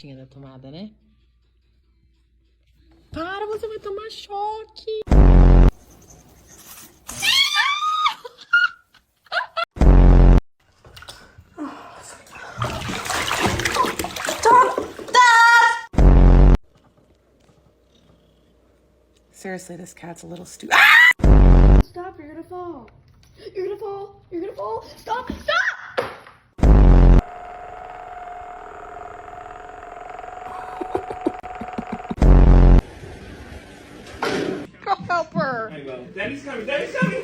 caixinha da tomada, né? Para, você vai tomar choque! Seriously, this cat's a little stupid. Ah! Stop, you're gonna fall. You're gonna fall. You're gonna fall. Stop, stop! Go help her. I will. Daddy's coming. Daddy's coming.